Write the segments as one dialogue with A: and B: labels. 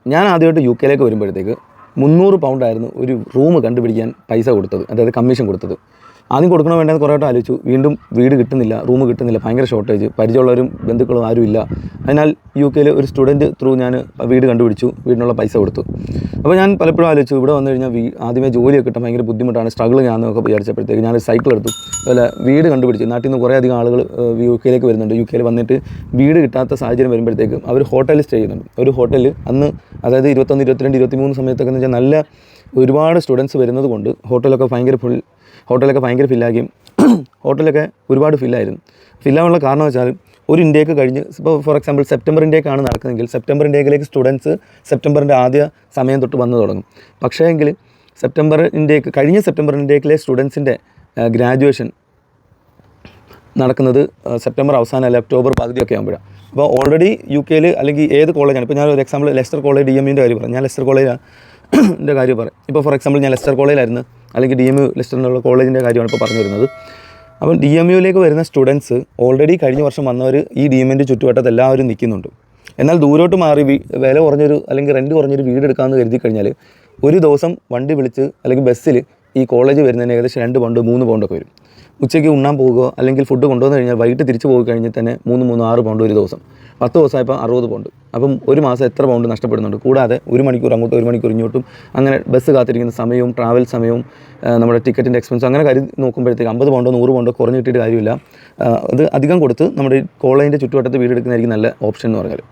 A: ഞാൻ ആദ്യമായിട്ട് യു കെയിലേക്ക് വരുമ്പോഴത്തേക്ക് 300 പൗണ്ടായിരുന്നു ഒരു റൂം കണ്ടുപിടിക്കാൻ പൈസ കൊടുത്തത്, അതായത് കമ്മീഷൻ കൊടുത്തത്. ആദ്യം കൊടുക്കണോ വേണ്ടതെന്ന് കുറേ വട്ടം ആലോചിച്ചു. വീണ്ടും വീട് കിട്ടുന്നില്ല, റൂം കിട്ടുന്നില്ല, ഭയങ്കര ഷോർട്ടേജ്, പരിചയമുള്ളവരും ബന്ധുക്കളും ആരും ഇല്ല. അതിനാൽ യു കെയിൽ ഒരു സ്റ്റുഡൻറ്റ് ത്രൂ ഞാൻ വീട് കണ്ടുപിടിച്ചു, വീടിനുള്ള പൈസ കൊടുത്തു. അപ്പോൾ ഞാൻ പലപ്പോഴും ആലോചിച്ചു, ഇവിടെ വന്നു കഴിഞ്ഞാൽ ആദ്യമേ ജോലിയൊക്കെ കിട്ടാൻ ഭയങ്കര ബുദ്ധിമുട്ടാണ്, സ്ട്രഗിൾ ഞാനൊക്കെ വിചാരിച്ചപ്പോഴത്തേക്ക് ഞാൻ സൈക്കിൾ എടുത്തു. അതുപോലെ വീട് കണ്ടുപിടിച്ചു. നാട്ടിൽ നിന്ന് കുറേ അധികം ആളുകൾ യു കെയിലേക്ക് വരുന്നുണ്ട്. യു കെയിൽ വന്നിട്ട് വീട് കിട്ടാത്ത സാഹചര്യം വരുമ്പോഴത്തേക്കും അവർ ഹോട്ടലിൽ സ്റ്റേ ചെയ്യുന്നുണ്ട്. ഒരു ഹോട്ടലിൽ അന്ന്, അതായത് 21, 22, 23 സമയത്തൊക്കെ എന്ന് വെച്ചാൽ നല്ല ഒരുപാട് സ്റ്റുഡൻസ് വരുന്നത് കൊണ്ട് ഹോട്ടലൊക്കെ ഭയങ്കര ഫില്ലാക്കി. ഹോട്ടലൊക്കെ ഒരുപാട് ഫില്ലായിരുന്നു. ഫില്ലാവാനുള്ള കാരണം വെച്ചാൽ ഒരു ഇൻടേക്ക് കഴിഞ്ഞ്, ഇപ്പോൾ ഫോർ എക്സാമ്പിൾ സെപ്റ്റംബർ ഇൻടേക്കാണ് നടക്കുന്നതെങ്കിൽ സെപ്റ്റംബർ ഇൻടേക്കിലേക്ക് സ്റ്റുഡൻസ് സെപ്റ്റംബറിൻ്റെ ആദ്യ സമയം തൊട്ട് വന്നു തുടങ്ങും. പക്ഷേ എങ്കിൽ കഴിഞ്ഞ സെപ്റ്റംബർ ഇൻടേക്കിലെ സ്റ്റുഡൻസിൻ്റെ ഗ്രാജുവേഷൻ നടക്കുന്നത് സെപ്റ്റംബർ അവസാനം അല്ല ഒക്ടോബർ പകുതിയൊക്കെ ആകുമ്പോഴാണ്. അപ്പോൾ ഓൾറെഡി യു കെയിൽ അല്ലെങ്കിൽ ഏത് കോളേജാണ്, ഇപ്പോൾ ഞാൻ ഒരു എക്സാമ്പിൾ ലെസ്റ്റർ കോളേജ് DMUൻ്റെ കാര്യം പറയാം. ഞാൻ ലെസ്റ്റർ കോളേജിൻ്റെ കാര്യം പറയാം. ഇപ്പോൾ ഫോർ എക്സാമ്പിൾ ഞാൻ ലെസ്റ്റർ കോളേജിലായിരുന്നു, അല്ലെങ്കിൽ DMU ലെസ്റ്ററിനുള്ള കോളേജിൻ്റെ കാര്യമാണ് ഇപ്പോൾ പറഞ്ഞു വരുന്നത്. അപ്പം DMUയിലേക്ക് വരുന്ന സ്റ്റുഡൻസ് ഓൾറെഡി കഴിഞ്ഞ വർഷം വന്നവർ ഈ DMUൻ്റെ ചുറ്റുവട്ടത്ത് എല്ലാവരും നിൽക്കുന്നുണ്ട്. എന്നാൽ ദൂരോട്ട് മാറി വില കുറഞ്ഞൊരു അല്ലെങ്കിൽ റെൻറ്റ് കുറഞ്ഞൊരു വീട് എടുക്കാമെന്ന് കരുതി കഴിഞ്ഞാൽ ഒരു ദിവസം വണ്ടി വിളിച്ച് അല്ലെങ്കിൽ ബസ്സിൽ ഈ കോളേജ് വരുന്നതിന് ഏകദേശം 2 പൗണ്ട് 3 പൗണ്ടൊക്കെ വരും. ഉച്ചയ്ക്ക് ഉണ്ണാൻ പോകുക അല്ലെങ്കിൽ ഫുഡ് കൊണ്ടുവന്ന് കഴിഞ്ഞാൽ വൈകിട്ട് തിരിച്ച് പോയി കഴിഞ്ഞാൽ തന്നെ 6 പൗണ്ട് ഒരു ദിവസം. 10 ദിവസമായപ്പോൾ 60 പൗണ്ട്. അപ്പം ഒരു മാസം എത്ര പൗണ്ട് നഷ്ടപ്പെടുന്നുണ്ട്. കൂടാതെ 1 മണിക്കൂർ അങ്ങോട്ടും 1 മണിക്കൂർ ഇങ്ങോട്ടും, അങ്ങനെ ബസ് കാത്തിരിക്കുന്ന സമയവും ട്രാവൽ സമയവും നമ്മുടെ ടിക്കറ്റിൻ്റെ എക്സ്പെൻസും അങ്ങനെ കാര്യം നോക്കുമ്പോഴത്തേക്ക് 50 പൗണ്ടോ 100 പൗണ്ടോ കുറഞ്ഞ് കിട്ടിയിട്ട് കാര്യമില്ല. അത് അധികം കൊടുത്ത് നമ്മുടെ കോളേജിൻ്റെ ചുറ്റുവട്ടത്ത് വീടെടുക്കുന്നതായിരിക്കും നല്ല ഓപ്ഷൻ എന്ന് പറഞ്ഞാൽ.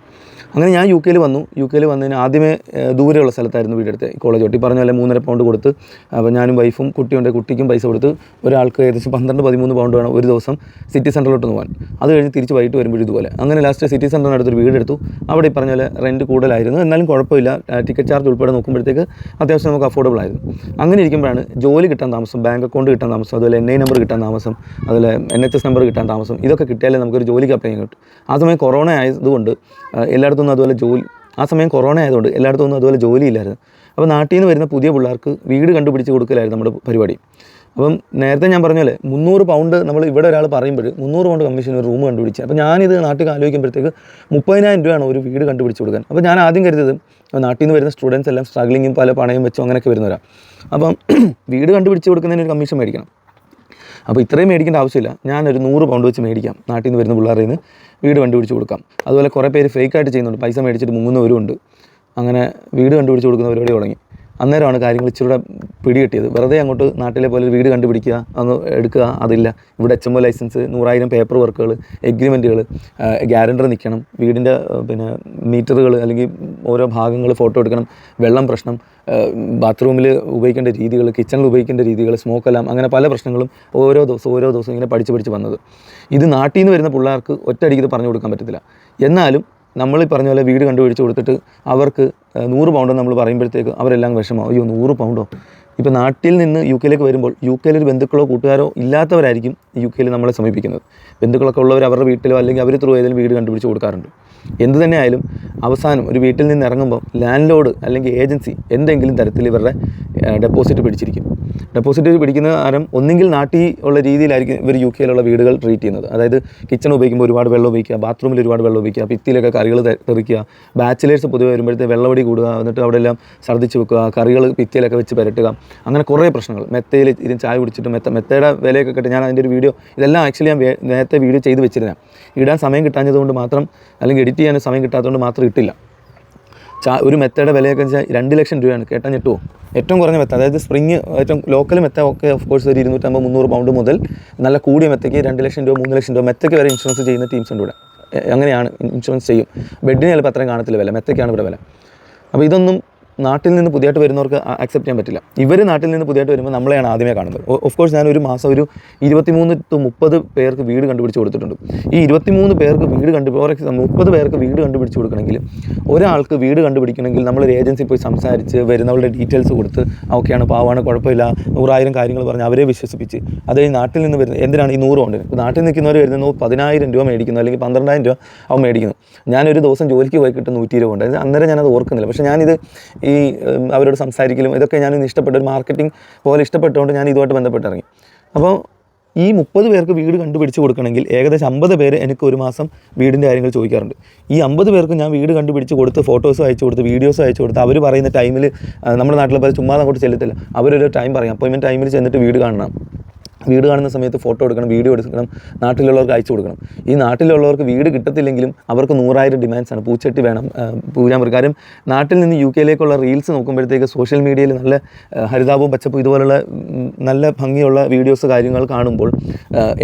A: അങ്ങനെ ഞാൻ യു കെയിൽ വന്നു. യു കെയിൽ വന്നതിന് ആദ്യമേ ദൂരെയുള്ള സ്ഥലത്തായിരുന്നു വീടെടുത്ത്, കോളേജ് തൊട്ട് പറഞ്ഞ പോലെ 3.5 പൗണ്ട് കൊടുത്ത്. അപ്പോൾ ഞാനും വൈഫും കുട്ടിയുണ്ട്, കുട്ടിക്കും പൈസ കൊടുത്ത് ഒരാൾക്ക് ഏകദേശം 12-13 പൗണ്ട് വേണം ഒരു ദിവസം സിറ്റി സെൻറ്ററിലോട്ട് പോകാൻ. അത് കഴിഞ്ഞ് തിരിച്ച് വൈകിട്ട് വരുമ്പോഴും ഇതുപോലെ. അങ്ങനെ ലാസ്റ്റ് സിറ്റി സെൻറ്ററിനടുത്തൊരു വീടെടുത്തു. അവിടെ ഈ പറഞ്ഞ പോലെ റെൻറ്റ് കൂടുതലായിരുന്നു, എന്നാലും കുഴപ്പമില്ല. ടിക്കറ്റ് ചാർജ് ഉൾപ്പെടെ നോക്കുമ്പോഴത്തേക്ക് അത്യാവശ്യം നമുക്ക് അഫോർഡബിൾ ആയിരുന്നു. അങ്ങനെ ഇരിക്കുമ്പോഴാണ് ജോലി കിട്ടാൻ താമസം, ബാങ്ക് അക്കൗണ്ട് കിട്ടാൻ താമസം, അതുപോലെ NI നമ്പർ കിട്ടാൻ താമസം, അതുപോലെ NHS നമ്പർ കിട്ടാൻ താമസം. ഇതൊക്കെ കിട്ടിയാലേ നമുക്കൊരു ജോലിക്ക് അപ്ലൈ ചെയ്യാൻ കിട്ടും. ആ സമയം കൊറോണ ആയതുകൊണ്ട് എല്ലായിടത്തും അതുപോലെ ജോലിയില്ലായിരുന്നു. അപ്പോൾ നാട്ടിൽ നിന്ന് വരുന്ന പുതിയ പിള്ളേർക്ക് വീട് കണ്ടുപിടിച്ച് കൊടുക്കലായിരുന്നു നമ്മുടെ പരിപാടി. അപ്പം നേരത്തെ ഞാൻ പറഞ്ഞ പോലെ 300 പൗണ്ട് നമ്മൾ ഇവിടെ ഒരാൾ പറയുമ്പോൾ 300 പൗണ്ട് കമ്മീഷൻ ഒരു റൂം കണ്ടുപിടിച്ച്. അപ്പോൾ ഞാനിത് നാട്ടിൽ ആലോചിക്കുമ്പോഴത്തേക്ക് 30,000 രൂപയാണ് ഒരു വീട് കണ്ടുപിടിച്ച് കൊടുക്കാൻ. അപ്പോൾ ഞാൻ ആദ്യം കരുതത് നാട്ടിൽ നിന്ന് വരുന്ന സ്റ്റുഡൻസ് എല്ലാം സ്ട്രഗ്ലിങ്ങും പല പണയം വെച്ചോ അങ്ങനെയൊക്കെ വരുന്നവരാണ്. അപ്പം വീട് കണ്ടുപിടിച്ച് കൊടുക്കുന്നതിന് ഒരു കമ്മീഷൻ മേടിക്കണം. അപ്പോൾ ഇത്രയും മേടിക്കേണ്ട ആവശ്യമില്ല, ഞാനൊരു 100 പൗണ്ട് വെച്ച് മേടിക്കാം. നാട്ടിൽ നിന്ന് വരുന്ന പിള്ളേരിൽ നിന്ന് വീട് കണ്ടുപിടിച്ച് കൊടുക്കാം. അതുപോലെ കുറേ പേര് ഫേക്കായിട്ട് ചെയ്യുന്നുണ്ട്, പൈസ മേടിച്ചിട്ട് മുങ്ങുന്നവരും ഉണ്ട്. അങ്ങനെ വീട് കണ്ടുപിടിച്ച് കൊടുക്കുന്ന പരിപാടി തുടങ്ങി. അന്നേരമാണ് കാര്യങ്ങൾ ഇച്ചിരി പിടികിട്ടിയത്. വെറുതെ അങ്ങോട്ട് നാട്ടിലെ പോലെ വീട് കണ്ടുപിടിക്കുക, അന്ന് എടുക്കുക, അതില്ല. ഇവിടെ HMO ലൈസൻസ്, 100,000 പേപ്പർ വർക്കുകൾ, എഗ്രിമെൻറ്റുകൾ, ഗ്യാരണ്ടർ നിൽക്കണം, വീടിൻ്റെ മീറ്ററുകൾ അല്ലെങ്കിൽ ഓരോ ഭാഗങ്ങൾ ഫോട്ടോ എടുക്കണം, വെള്ളം പ്രശ്നം, ബാത്റൂമിൽ ഉപയോഗിക്കേണ്ട രീതികൾ, കിച്ചണിൽ ഉപയോഗിക്കേണ്ട രീതികൾ, സ്മോക്ക് അലാം, അങ്ങനെ പല പ്രശ്നങ്ങളും ഓരോ ദിവസവും ഇങ്ങനെ പഠിച്ച് വന്നത്. ഇത് നാട്ടിൽ നിന്ന് വരുന്ന പിള്ളേർക്ക് ഒറ്റയടിക്ക് ഇത് പറഞ്ഞു കൊടുക്കാൻ പറ്റത്തില്ല. എന്നാലും നമ്മൾ ഈ പറഞ്ഞ പോലെ വീട് കണ്ടുപിടിച്ച് കൊടുത്തിട്ട് അവർക്ക് 100 പൗണ്ടോ നമ്മൾ പറയുമ്പോഴത്തേക്ക് അവരെല്ലാം വിഷമം. അയ്യോ 100 പൗണ്ടോ. ഇപ്പോൾ നാട്ടിൽ നിന്ന് യു കെയിലേക്ക് വരുമ്പോൾ യു കെയിലൊരു ബന്ധുക്കളോ കൂട്ടുകാരോ ഇല്ലാത്തവരായിരിക്കും യു കെയിൽ നമ്മളെ സമീപിക്കുന്നത്. ബന്ധുക്കളൊക്കെ ഉള്ളവർ അവരുടെ വീട്ടിലോ അല്ലെങ്കിൽ അവർ ത്രൂ ഏതെങ്കിലും വീട് കണ്ടുപിടിച്ച് കൊടുക്കാറുണ്ട്. എന്ത് തന്നെ ആയാലും അവസാനം ഒരു വീട്ടിൽ നിന്ന് ഇറങ്ങുമ്പോൾ ലാൻഡ് ലോഡ് അല്ലെങ്കിൽ ഏജൻസി എന്തെങ്കിലും തരത്തിൽ ഇവരുടെ ഡെപ്പോസിറ്റ് പിടിച്ചിരിക്കും. ഡെപ്പോസിറ്റ് പിടിക്കുന്ന ആരം ഒന്നെങ്കിൽ നാട്ടിൽ ഉള്ള രീതിയിലായിരിക്കും ഇവർ യു കെയിലുള്ള വീടുകൾ ട്രീറ്റ് ചെയ്യുന്നത്. അതായത് കിച്ചൺ ഉപയോഗിക്കുമ്പോൾ ഒരുപാട് വെള്ളം ഉപയോഗിക്കുക, ബാത്റൂമിൽ ഒരുപാട് വെള്ളം ഉപയോഗിക്കുക, ഭിത്തിയിലൊക്കെ കറികൾ തെറിക്കുക, ബാച്ചിലേഴ്സ് പൊതുവെ വരുമ്പോഴത്തെ വെള്ളവടി കൂടുക, എന്നിട്ട് അവിടെ എല്ലാം ഛർദ്ദിച്ച് വെക്കുക, കറികൾ ഭിത്തിയിലൊക്കെ വെച്ച് പുരട്ടുക, അങ്ങനെ കുറേ പ്രശ്നങ്ങൾ. മെത്തയിൽ ഇതിന് ചായ കുടിച്ചിട്ട് മെത്തയുടെ വിലയൊക്കെ കിട്ടും. ഞാൻ അതിൻ്റെ ഒരു വീഡിയോ, ഇതെല്ലാം ആക്ച്വലി ഞാൻ നേരത്തെ വീഡിയോ ചെയ്ത് വെച്ചിരുന്ന, ഇടാൻ സമയം കിട്ടാഞ്ഞതുകൊണ്ട് മാത്രം, അല്ലെങ്കിൽ എഡിറ്റ് ചെയ്യാൻ സമയം കിട്ടാത്തതുകൊണ്ട് മാത്രം ഇട്ടില്ല. ഒരു മെത്തയുടെ വിലയൊക്കെ വെച്ചാൽ 2 ലക്ഷം രൂപയാണ്. കേട്ടാൽ ഞെട്ടുമോ? ഏറ്റവും കുറഞ്ഞ മെത്ത, അതായത് സ്പ്രിങ്, ഏറ്റവും ലോക്കൽ മെത്ത ഒക്കെ ഓഫ് കോഴ്സ് ഒരു 250-300 പൗണ്ട് മുതൽ നല്ല കൂടിയ മെത്തയ്ക്ക് 2 ലക്ഷം രൂപ 3 ലക്ഷം രൂപ മെത്തയ്ക്ക് വരെ ഇൻഷുറൻസ് ചെയ്യുന്ന ടീംസ് ഉണ്ട് ഇവിടെ. അങ്ങനെയാണ് ഇൻഷുറൻസ് ചെയ്യും. ബെഡിന് ചിലപ്പോൾ അത്രയും കാണത്തില്ല വില, മെത്തയ്ക്കാണ് ഇവിടെ വില. അപ്പോൾ ഇതൊന്നും നാട്ടിൽ നിന്ന് പുതിയതായിട്ട് വരുന്നവർക്ക് അക്സെപ്റ്റ് ചെയ്യാൻ പറ്റില്ല. ഇവർ നാട്ടിൽ നിന്ന് പുതിയതായിട്ട് വരുമ്പോൾ നമ്മളെയാണ് ആദ്യമേ കാണുന്നത്. ഓഫ് കോഴ്സ് ഞാൻ ഒരു മാസം ഒരു 23-30 പേർക്ക് വീട് കണ്ടുപിടിച്ച് കൊടുത്തിട്ടുണ്ട്. ഈ 23 പേർക്ക് വീട് 30 പേർക്ക് വീട് കണ്ടുപിടിച്ച് കൊടുക്കണമെങ്കിൽ, ഒരാൾക്ക് വീട് കണ്ടുപിടിക്കണമെങ്കിൽ നമ്മളൊരു ഏജൻസി പോയി സംസാരിച്ച് വരുന്നവരുടെ ഡീറ്റെയിൽസ് കൊടുത്ത് ഓക്കെയാണ്, പാവാണ്, കുഴപ്പമില്ല, 100,000 കാര്യങ്ങൾ പറഞ്ഞ് അവരെ വിശ്വസിപ്പിച്ച്, അത് നാട്ടിൽ നിന്ന് വരുന്നത് എന്തിനാണ് ഈ 100 പൗണ്ടിന്. ഇപ്പോൾ നാട്ടിൽ നിൽക്കുന്നവർ വരുന്നത് 10,000 രൂപ മേടിക്കുന്നു, അല്ലെങ്കിൽ 12,000 രൂപ അവൻ മേടിക്കുന്നു. ഞാനൊരു ദിവസം ജോലിക്ക് പോയി കിട്ടുന്ന 120 ഉണ്ട്. അന്നേരം ഞാനത് ഓർക്കുന്നില്ല. പക്ഷേ ഞാനിത് ഈ അവരോട് സംസാരിക്കലും ഇതൊക്കെ ഞാനിന്ന് ഇഷ്ടപ്പെട്ട ഒരു മാർക്കറ്റിംഗ് പോലെ ഇഷ്ടപ്പെട്ടുകൊണ്ട് ഞാൻ ഇതുമായിട്ട് ബന്ധപ്പെട്ടിറങ്ങി. അപ്പോൾ ഈ 30 പേർക്ക് വീട് കണ്ടുപിടിച്ച് കൊടുക്കണമെങ്കിൽ ഏകദേശം 50 പേര് എനിക്ക് ഒരു മാസം വീടിൻ്റെ കാര്യങ്ങൾ ചോദിക്കാറുണ്ട്. ഈ 50 പേർക്ക് ഞാൻ വീട് കണ്ടുപിടിച്ച് കൊടുത്ത് ഫോട്ടോസും അയച്ചു കൊടുത്ത് വീഡിയോസും അയച്ചു കൊടുത്ത് അവർ പറയുന്ന ടൈമിൽ നമ്മുടെ നാട്ടിലെ പോലെ ചുമ്മാ അങ്ങോട്ട് ചെല്ലത്തില്ല. അവരൊരു ടൈം പറയും, അപ്പോയിൻമെൻറ്റ് ടൈമിൽ ചെന്നിട്ട് വീട് കാണണം. വീട് കാണുന്ന സമയത്ത് ഫോട്ടോ എടുക്കണം, വീഡിയോ എടുക്കണം, നാട്ടിലുള്ളവർക്ക് അയച്ചു കൊടുക്കണം. ഈ നാട്ടിലുള്ളവർക്ക് വീട് കിട്ടത്തില്ലെങ്കിലും അവർക്ക് 100,000 ഡിമാൻഡ്സാണ്. പൂച്ചട്ടി വേണം, പൂജാമുറി. കാര്യം നാട്ടിൽ നിന്ന് UK റീൽസ് നോക്കുമ്പോഴത്തേക്ക് സോഷ്യൽ മീഡിയയിൽ നല്ല ഹരിതാപവും പച്ചപ്പും ഇതുപോലുള്ള നല്ല ഭംഗിയുള്ള വീഡിയോസ് കാര്യങ്ങൾ കാണുമ്പോൾ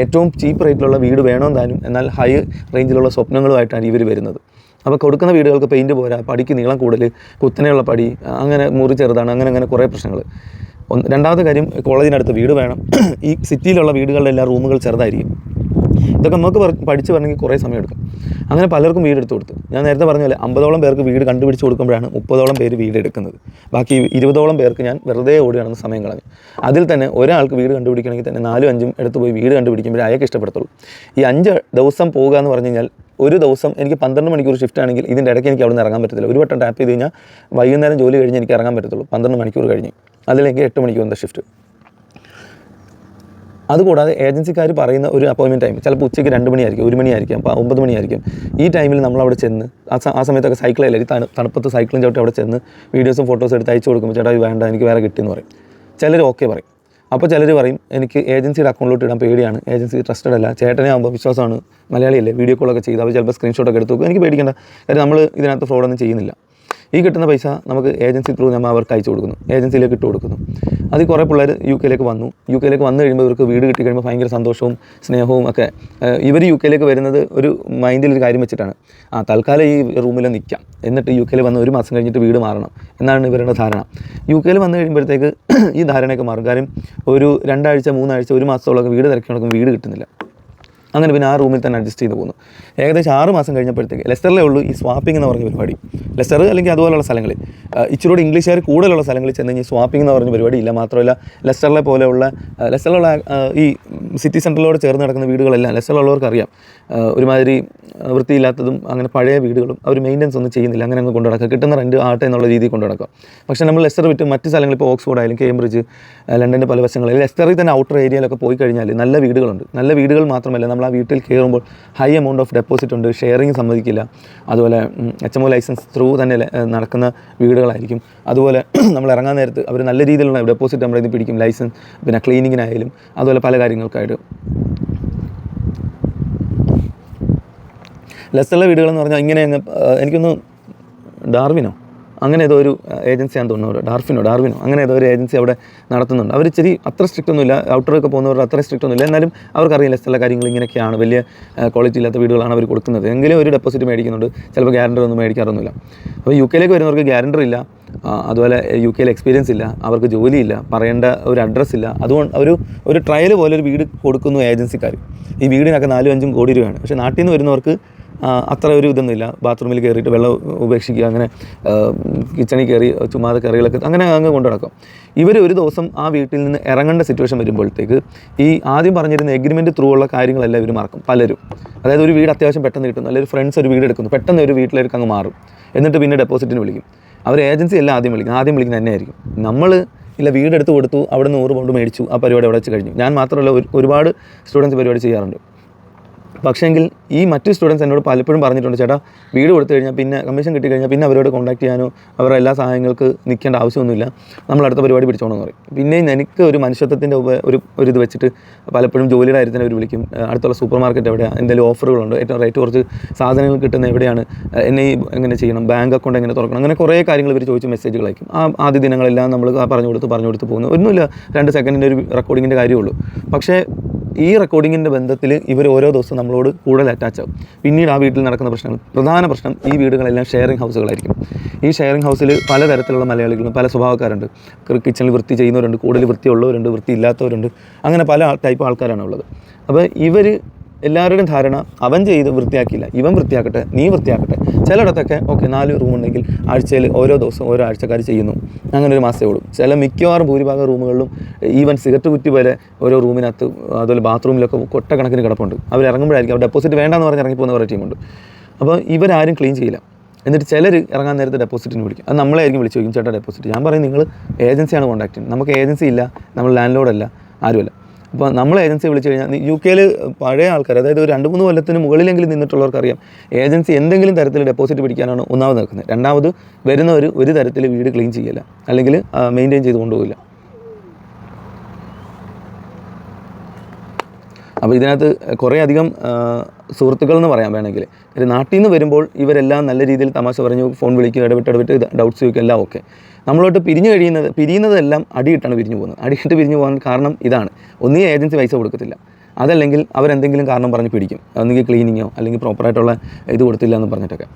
A: ഏറ്റവും ചീപ്പ് റേറ്റിലുള്ള വീട് വേണമെന്ന് താനും, എന്നാൽ ഹൈ റേഞ്ചിലുള്ള സ്വപ്നങ്ങളുമായിട്ടാണ് ഇവർ വരുന്നത്. അപ്പോൾ കൊടുക്കുന്ന വീടുകൾക്ക് പെയിൻറ്റ് പോരാ, പടിക്ക് നീളം കൂടുതൽ, കുത്തനെയുള്ള പടി, അങ്ങനെ മുറി ചെറുതാണ്, അങ്ങനെ കുറേ പ്രശ്നങ്ങൾ. രണ്ടാമത്തെ കാര്യം, കോളേജിനടുത്ത് വീട് വേണം. ഈ സിറ്റിയിലുള്ള വീടുകളിലെ എല്ലാ റൂമുകൾ ചെറുതായിരിക്കും. ഇതൊക്കെ നമുക്ക് പഠിച്ച് വരണമെങ്കിൽ കുറേ സമയം എടുക്കും. അങ്ങനെ പലർക്കും വീട് എടുത്തു കൊടുത്തു. ഞാൻ നേരത്തെ പറഞ്ഞ പോലെ 50ഓളം പേർക്ക് വീട് കണ്ടുപിടിച്ച് കൊടുക്കുമ്പോഴാണ് 30ഓളം പേര് വീട് എടുക്കുന്നത്. ബാക്കി 20ഓളം പേർക്ക് ഞാൻ വെറുതെ ഓടി നടന്ന സമയം കളഞ്ഞു. അതിൽ തന്നെ ഒരാൾക്ക് വീട് കണ്ടുപിടിക്കണമെങ്കിൽ തന്നെ 4-5 എടുത്ത് പോയി വീട് കണ്ടുപിടിക്കുമ്പോഴേ അയാൾക്ക് ഇഷ്ടപ്പെടത്തുള്ളൂ. ഈ 5 ദിവസം പോകുക എന്ന് പറഞ്ഞു കഴിഞ്ഞാൽ, ഒരു ദിവസം എനിക്ക് 12 മണിക്കൂർ ഷിഫ്റ്റ് ആണെങ്കിൽ ഇതിൻ്റെ ഇടയ്ക്ക് എനിക്ക് അവിടെ നിന്ന് ഇറങ്ങാൻ പറ്റത്തില്ല. ഒരു വട്ടം ടാപ്പ് ചെയ്ത് കഴിഞ്ഞാൽ വൈകുന്നേരം ജോലി കഴിഞ്ഞ് എനിക്ക് ഇറങ്ങാൻ പറ്റത്തുള്ളൂ 12 മണിക്കൂർ കഴിഞ്ഞ്. അതിലേക്ക് 8 മണിക്കൂറിൻ്റെ ഷിഫ്റ്റ്. അതുകൂടാതെ ഏജൻസിക്കാർ പറയുന്ന ഒരു അപ്പോയിൻമെൻറ്റ് ടൈം ചിലപ്പോൾ ഉച്ചയ്ക്ക് 2 മണിയായിരിക്കും, 1 മണിയായിരിക്കും, 9 മണിയായിരിക്കും. ഈ ടൈമിൽ നമ്മളവിടെ ചെന്ന് ആ സമയത്തൊക്കെ സൈക്കിളായിരിക്കും, തണുപ്പത്ത് സൈക്കിളും ചവിട്ടി അവിടെ ചെന്ന് വീഡിയോസും ഫോട്ടോസും എടുത്ത് അയച്ചു കൊടുക്കുമ്പോൾ ചേട്ടാ വേണ്ട, എനിക്ക് വേറെ കിട്ടിയെന്ന് പറയും. ചിലർ ഓക്കെ പറയും. അപ്പോൾ ചിലർ പറയും എനിക്ക് ഏജൻസിയുടെ അക്കൗണ്ടിലോട്ട് ഇടാൻ പേടിയാണ്, ഏജൻസി ട്രസ്റ്റഡ് അല്ല, ചേട്ടനെ ആകുമ്പോൾ വിശ്വാസമാണ്, മലയാളിയല്ലേ, വീഡിയോ കോളൊക്കെ ചെയ്ത് അവർ ചിലപ്പോൾ സ്ക്രീൻഷോട്ടൊക്കെ എടുത്ത് നോക്കും. എനിക്ക് പേടിക്കേണ്ട കാര്യം നമ്മൾ ഇതിനകത്ത് ഫ്രോഡൊന്നും ചെയ്യുന്നില്ല. ഈ കിട്ടുന്ന പൈസ നമുക്ക് ഏജൻസി ത്രൂ നമ്മൾ അവർക്ക് അയച്ചു കൊടുക്കുന്നു, ഏജൻസിയിലേക്ക് ഇട്ട് കൊടുക്കുന്നു. അതിൽ കുറേ പിള്ളേർ UK വന്നു. UK വന്നു കഴിയുമ്പോൾ ഇവർക്ക് വീട് കിട്ടി കഴിയുമ്പോൾ ഭയങ്കര സന്തോഷവും സ്നേഹവും ഒക്കെ. ഇവർ UK വരുന്നത് ഒരു മൈൻഡിലൊരു കാര്യം വെച്ചിട്ടാണ്, തൽക്കാലം ഈ റൂമിൽ നിൽക്കാം, എന്നിട്ട് UK വന്ന് 1 മാസം കഴിഞ്ഞിട്ട് വീട് മാറണം എന്നാണ് ഇവരുടെ ധാരണ. UK വന്നു കഴിയുമ്പോഴത്തേക്ക് ഈ ധാരണയൊക്കെ മാറും. കാര്യം ഒരു 2 ആഴ്ച 3 ആഴ്ച 1 മാസത്തോളം വീട് തിരക്കി നടക്കും, വീട് കിട്ടുന്നില്ല. അങ്ങനെ പിന്നെ ആ റൂമിൽ തന്നെ അഡ്ജസ്റ്റ് ചെയ്ത് പോകുന്നു. ഏകദേശം 6 മാസം കഴിഞ്ഞപ്പോഴത്തേക്ക് ലെസ്റ്ററിലേ ഉള്ളൂ ഈ സ്വാപ്പിംഗ് എന്ന് പറഞ്ഞ പരിപാടി. ലെസ്റ്റർ അല്ലെങ്കിൽ അതുപോലുള്ള സ്ഥലങ്ങളിൽ, ഇച്ചിരൂടെ ഇംഗ്ലീഷുകാർ കൂടുതലുള്ള സ്ഥലങ്ങളിൽ ചെന്ന് കഴിഞ്ഞാൽ സ്വാപ്പിംഗ് എന്ന് പറഞ്ഞ പരിപാടി ഇല്ല. മാത്രമല്ല ലെസ്റ്ററിലുള്ള ഈ സിറ്റി സെൻറ്ററിലോട് ചേർന്ന് കിടക്കുന്ന വീടുകളെല്ലാം ലെസ്റ്ററിലുള്ളവർക്ക് അറിയാം, ഒരുമാതിരി വൃത്തിയില്ലാത്തതും അങ്ങനെ പഴയ വീടുകളും അവർ മെയിൻ്റനൻസ് ഒന്നും ചെയ്യുന്നില്ല. അങ്ങനെ അങ്ങ് കൊണ്ടു നടക്കുക, കിട്ടുന്ന റെൻറ്റ് ആട്ടെ എന്നുള്ള രീതിയിൽ കൊണ്ടു നടക്കുക. പക്ഷേ നമ്മൾ ലെസ്റ്റർ വിട്ട് മറ്റ് സ്ഥലങ്ങളിൽ, ഇപ്പോൾ ഓക്സ്ഫോർഡ് ആയാലും കേംബ്രിഡ്ജ്, ലണ്ടൻ്റെ പല വശങ്ങളിൽ, ലെസ്റ്ററിൽ തന്നെ ഔട്ടർ ഏരിയയിലൊക്കെ പോയി കഴിഞ്ഞാൽ നല്ല വീടുകളുണ്ട്. നല്ല വീടുകൾ മാത്രമല്ല, നമ്മൾ ആ വീട്ടിൽ കയറുമ്പോൾ ഹൈ എമൗണ്ട് ഓഫ് ഡെപ്പോസിറ്റ് ഉണ്ട്, ഷെയറിങ് സമ്മതിക്കില്ല. അതുപോലെ HMO ലൈസൻസ് ത്രൂ തന്നെ നടക്കുന്ന വീടുകളായിരിക്കും. അതുപോലെ നമ്മൾ ഇറങ്ങാൻ നേരത്ത് അവർ നല്ല രീതിയിലുള്ള ഡെപ്പോസിറ്റ് നമ്മുടെ ഇത് പിടിക്കും, ലൈസൻസ്, പിന്നെ ക്ലീനിങ്ങിനായാലും അതുപോലെ പല കാര്യങ്ങൾക്കായിട്ട്. ലെസ്റ്ററിലെ വീടുകളെന്ന് പറഞ്ഞാൽ ഇങ്ങനെ അങ്ങ് എനിക്കൊന്ന് ഡാർവിനോ അങ്ങനെ ഏതോ ഒരു ഏജൻസിയാണെന്ന് തോന്നുന്നു, ഡാർവിനോ അങ്ങനെ ഏതോ ഒരു ഏജൻസി അവിടെ നടത്തുന്നുണ്ട്. അവർ ഇച്ചിരി അത്ര സ്ട്രിക്റ്റ് ഒന്നുമില്ല, ഔട്ടറൊക്കെ പോകുന്നവർ അത്ര സ്ട്രിക്റ്റ് ഒന്നുമില്ല. എന്നാലും അവർക്കറിയില്ല ചില കാര്യങ്ങൾ ഇങ്ങനെയൊക്കെയാണ്, വലിയ ക്വാളിറ്റി ഇല്ലാത്ത വീടുകളാണ് അവർ കൊടുക്കുന്നത്. എങ്കിലും ഒരു ഡെപ്പോസിറ്റ് മേടിക്കുന്നുണ്ട്, ചിലപ്പോൾ ഗ്യാരണ്ടർ ഒന്നും മേടിക്കാറൊന്നുമില്ല. അപ്പോൾ UK വരുന്നവർക്ക് ഗ്യാരണ്ടർ ഇല്ല, അതുപോലെ UK എക്സ്പീരിയൻസ് ഇല്ല, അവർക്ക് ജോലിയില്ല, പറയേണ്ട ഒരു അഡ്രസ്സ് ഇല്ല. അതുകൊണ്ട് ഒരു ട്രയൽ പോലെ ഒരു വീട് കൊടുക്കുന്നു ഏജൻസിക്കാർ. ഈ വീടിനൊക്കെ 4-5 കോടി രൂപയാണ്. പക്ഷേ നാട്ടിൽ നിന്ന് വരുന്നവർക്ക് അത്ര ഒരു ഇതൊന്നുമില്ല. ബാത്റൂമിൽ കയറിയിട്ട് വെള്ളം ഉപേക്ഷിക്കുക, അങ്ങനെ കിച്ചണിൽ കയറി ചുമ്മാതെ കറികളൊക്കെ അങ്ങനെ അങ്ങ് കൊണ്ടു നടക്കും. ഇവർ ഒരു ദിവസം ആ വീട്ടിൽ നിന്ന് ഇറങ്ങേണ്ട സിറ്റുവേഷൻ വരുമ്പോഴത്തേക്ക് ഈ ആദ്യം പറഞ്ഞിരുന്ന എഗ്രിമെൻറ്റ് ത്രൂ ഉള്ള കാര്യങ്ങളെല്ലാം ഇവർ മറക്കും പലരും. അതായത് ഒരു വീട് അത്യാവശ്യം പെട്ടെന്ന് കിട്ടുന്നു, അല്ലെങ്കിൽ ഫ്രണ്ട്സ് ഒരു വീട് എടുക്കുന്നു, പെട്ടെന്ന് ഒരു വീട്ടിലേക്ക് അങ്ങ് മാറും. എന്നിട്ട് പിന്നെ ഡെപ്പോസിറ്റിന് വിളിക്കും. അവർ ഏജൻസി എല്ലാം ആദ്യം വിളിക്കുന്നത് തന്നെയായിരിക്കും. നമ്മൾ ഇല്ല വീടെടുത്ത് കൊടുത്തു, അവിടെ 100 പൗണ്ട് മേടിച്ചു, ആ പരിപാടി അവിടെ വെച്ച് കഴിഞ്ഞു. ഞാൻ മാത്രമല്ല, ഒരുപാട് സ്റ്റുഡൻസ് പരിപാടി ചെയ്യാറുണ്ട്. പക്ഷേങ്കിൽ ഈ മറ്റു സ്റ്റുഡൻസ് എന്നോട് പലപ്പോഴും പറഞ്ഞിട്ടുണ്ട്, ചേട്ടാ വീട് കൊടുത്തു കഴിഞ്ഞാൽ പിന്നെ കമ്മീഷൻ കിട്ടിക്കഴിഞ്ഞാൽ പിന്നെ അവരോട് കോൺടാക്ട് ചെയ്യാനോ അവരുടെ എല്ലാ സഹായങ്ങൾക്ക് നിൽക്കേണ്ട ആവശ്യമൊന്നുമില്ല, നമ്മൾ അടുത്ത പരിപാടി പിടിച്ചോണമെന്ന് പറയും. പിന്നെയും എനിക്ക് ഒരു മനുഷ്യത്വത്തിൻ്റെ ഒരു ഇത് വെച്ചിട്ട് പലപ്പോഴും ജോലിയുടെ കാര്യത്തിന് അവർ വിളിക്കും, അടുത്തുള്ള സൂപ്പർ മാർക്കറ്റ് എവിടെയാണ്, എന്തെങ്കിലും ഓഫറുകളുണ്ട്, ഏറ്റവും റേറ്റ് കുറച്ച് സാധനങ്ങൾ കിട്ടുന്ന എവിടെയാണ്, എന്നെ എങ്ങനെ ചെയ്യണം, ബാങ്ക് അക്കൗണ്ട് എങ്ങനെ തുറക്കണം, അങ്ങനെ കുറേ കാര്യങ്ങൾ ഇവർ ചോദിച്ച് മെസ്സേജുകൾ അയക്കും. ആദ്യ ദിനങ്ങളെല്ലാം നമ്മൾ പറഞ്ഞു കൊടുത്ത് പോകുന്നു. ഒന്നുമില്ല, 2 സെക്കൻഡിൻ്റെ ഒരു റെക്കോർഡിങ്ങിൻ്റെ കാര്യമുള്ളൂ. പക്ഷേ ഈ റെക്കോർഡിങ്ങിൻ്റെ ബന്ധത്തിൽ ഇവർ ഓരോ ദിവസവും നമ്മളോട് കൂടുതൽ അറ്റാച്ച് ആവും. പിന്നീട് ആ വീട്ടിൽ നടക്കുന്ന പ്രശ്നങ്ങൾ, പ്രധാന പ്രശ്നം ഈ വീടുകളെല്ലാം ഷെയറിംഗ് ഹൗസുകളായിരിക്കും. ഈ ഷെയറിംഗ് ഹൗസിൽ പലതരത്തിലുള്ള മലയാളികളും പല സ്വഭാവക്കാരുണ്ട്. കിച്ചണിൽ വൃത്തി ചെയ്യുന്നവരുണ്ട്, കൂടുതൽ വൃത്തിയുള്ളവരുണ്ട്, വൃത്തിയില്ലാത്തവരുണ്ട്, അങ്ങനെ പല ടൈപ്പ് ആൾക്കാരാണ് ഉള്ളത്. അപ്പോൾ ഇവർ എല്ലാവരുടെയും ധാരണ അവൻ ചെയ്ത് വൃത്തിയാക്കിയില്ല, ഇവൻ വൃത്തിയാക്കട്ടെ, നീ വൃത്തിയാക്കട്ടെ. ചിലയിടത്തൊക്കെ ഓക്കെ 4 റൂമുണ്ടെങ്കിൽ ആഴ്ചയിൽ ഓരോ ദിവസം ഓരോ ആഴ്ചക്കാർ ചെയ്യുന്നു, അങ്ങനെ ഒരു മാസമേ ഉള്ളൂ. മിക്കവാറും ഭൂരിഭാഗം റൂമുകളിലും ഈവൻ സിഗരറ്റ് കുറ്റി പോലെ ഓരോ റൂമിനകത്ത്, അതുപോലെ ബാത്റൂമിലൊക്കെ കൊട്ടക്കണക്കിന് കിടപ്പുണ്ട്. അവർ ഇറങ്ങുമ്പോഴായിരിക്കും, അവർ ഡെപ്പോസിറ്റ് വേണ്ടെന്ന് പറഞ്ഞ് ഇറങ്ങിപ്പോകുന്ന കുറേ ടീമുണ്ട്. അപ്പോൾ ഇവരാരും ക്ലീൻ ചെയ്യില്ല. എന്നിട്ട് ചിലർ ഇറങ്ങാൻ നേരത്തെ ഡെപ്പോസിറ്റിന് വിളിക്കും. അത് നമ്മളായിരിക്കും വിളിച്ച് ചോദിക്കും, ചേട്ടാ ഡെപ്പോസിറ്റ്. ഞാൻ പറയും നിങ്ങൾ ഏജൻസിയാണ് കോൺടാക്ട് ചെയ്യുന്നത്, നമുക്ക് ഏജൻസി ഇല്ല, നമ്മൾ ലാൻഡ് ലോഡല്ല, ആരുമല്ല. അപ്പോൾ നമ്മൾ ഏജൻസി വിളിച്ചു കഴിഞ്ഞാൽ UK പഴയ ആൾക്കാർ, അതായത് ഒരു 2-3 കൊല്ലത്തിന് മുകളിലെങ്കിലും നിന്നിട്ടുള്ളവർക്കറിയാം ഏജൻസി എന്തെങ്കിലും തരത്തിൽ ഡെപ്പോസിറ്റ് പിടിക്കാനാണ് ഒന്നാമത് നിൽക്കുന്നത്. രണ്ടാമത് വരുന്നവർ ഒരു തരത്തിൽ വീട് ക്ലീൻ ചെയ്യില്ല, അല്ലെങ്കിൽ മെയിൻറ്റെയിൻ ചെയ്ത് കൊണ്ടുപോകില്ല. അപ്പോൾ ഇതിനകത്ത് കുറേ അധികം സുഹൃത്തുക്കൾ എന്ന് പറയാൻ വേണമെങ്കിൽ, ഒരു നാട്ടിൽ നിന്ന് വരുമ്പോൾ ഇവരെല്ലാം നല്ല രീതിയിൽ തമാശ പറഞ്ഞു, ഫോൺ വിളിക്കും, ഇടവിട്ട് ഡൗട്ട്സ് ചോദിക്കും, എല്ലാം ഓക്കെ. നമ്മളോട്ട് പിരിയുന്നതെല്ലാം അടിയിട്ടാണ് പിരിഞ്ഞു പോകുന്നത്. അടിയിട്ട് പിരിഞ്ഞു പോകാൻ കാരണം ഇതാണ്. ഒന്നീ ഏജൻസി പൈസ കൊടുക്കത്തില്ല, അതല്ലെങ്കിൽ അവരെന്തെങ്കിലും കാരണം പറഞ്ഞ് പിടിക്കും, ഒന്നുകിൽ ക്ലീനിങ്ങോ അല്ലെങ്കിൽ പ്രോപ്പറായിട്ടുള്ള ഇത് കൊടുത്തില്ല എന്ന് പറഞ്ഞിട്ടൊക്കെ.